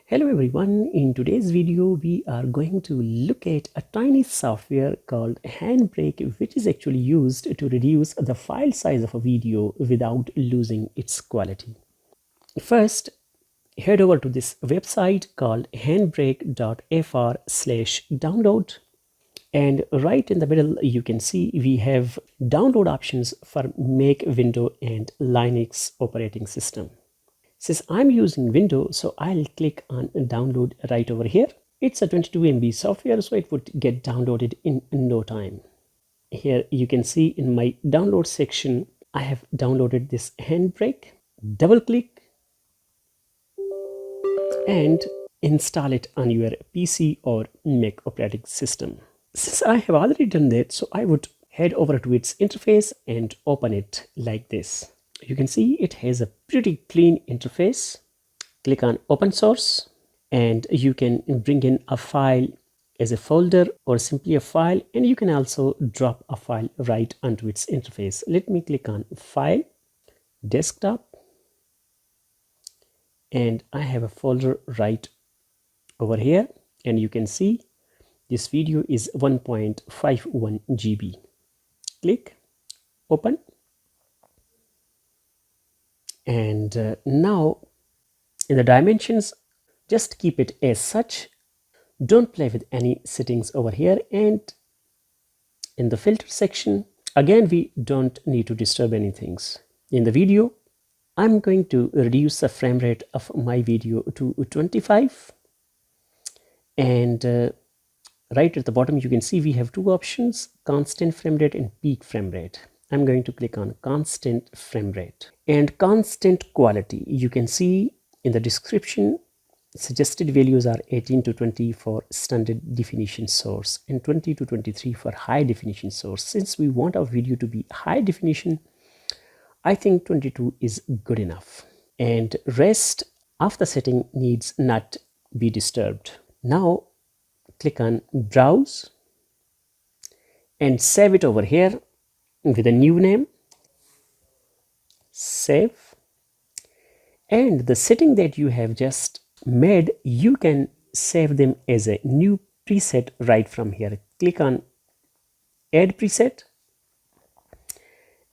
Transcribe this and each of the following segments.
Hello everyone, in today's video we are going to look at a tiny software called handbrake, which is actually used to reduce the file size of a video without losing its quality. First, head over to this website called handbrake.fr/download, and right in the middle you can see we have download options for Mac, Windows and Linux operating system. Since I'm using Windows, so I'll click on download right over here. It's a 22 MB software, so it would get downloaded in no time. Here you can see in my download section, I have downloaded this handbrake. Double click and install it on your PC or Mac operating system. Since I have already done that, so I would head over to its interface and open it like this. You can see it has a pretty clean interface. Click on open source and you can bring in a file as a folder or simply a file, and you can also drop a file right onto its interface. Let me click on file, desktop, and I have a folder right over here, and you can see this video is 1.51 GB. Click open. And now in the dimensions, just keep it as such. Don't play with any settings over here. And in the filter section, again, we don't need to disturb anything. In the video, I'm going to reduce the frame rate of my video to 25. And right at the bottom, you can see we have two options: constant frame rate and peak frame rate. I'm going to click on constant frame rate and constant quality. You can see in the description, suggested values are 18 to 20 for standard definition source and 20 to 23 for high definition source. Since we want our video to be high definition, I think 22 is good enough. And rest of the setting needs not be disturbed. Now click on browse and save it over here with a new name. Save. And the setting that you have just made, you can save them as a new preset right from here. Click on add preset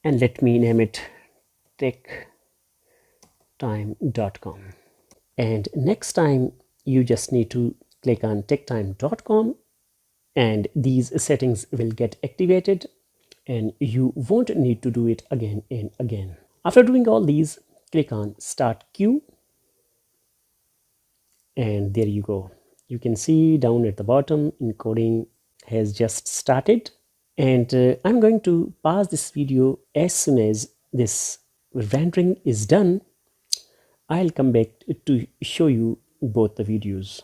and let me name it techtime.com. and next time you just need to click on techtime.com and these settings will get activated and you won't need to do it again and again. After doing all these, click on start queue and there you go. You can see down at the bottom, encoding has just started, and I'm going to pause this video. As soon as this rendering is done, I'll come back to show you both the videos.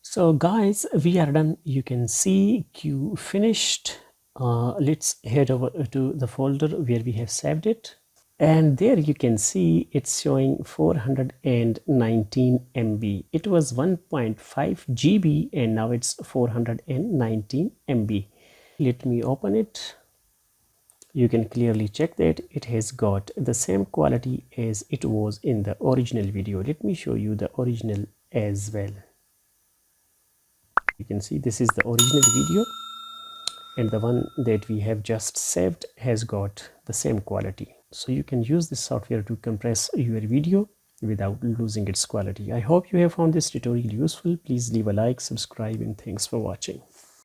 So guys, we are done. You can see queue finished. Let's head over to the folder where we have saved it, and there you can see it's showing 419 MB. It was 1.5 GB and now it's 419 MB. Let me open it. You can clearly check that it has got the same quality as it was in the original video. Let me show you the original as well. You can see this is the original video, and the one that we have just saved has got the same quality. So you can use this software to compress your video without losing its quality. I hope you have found this tutorial useful. Please leave a like, subscribe, and thanks for watching.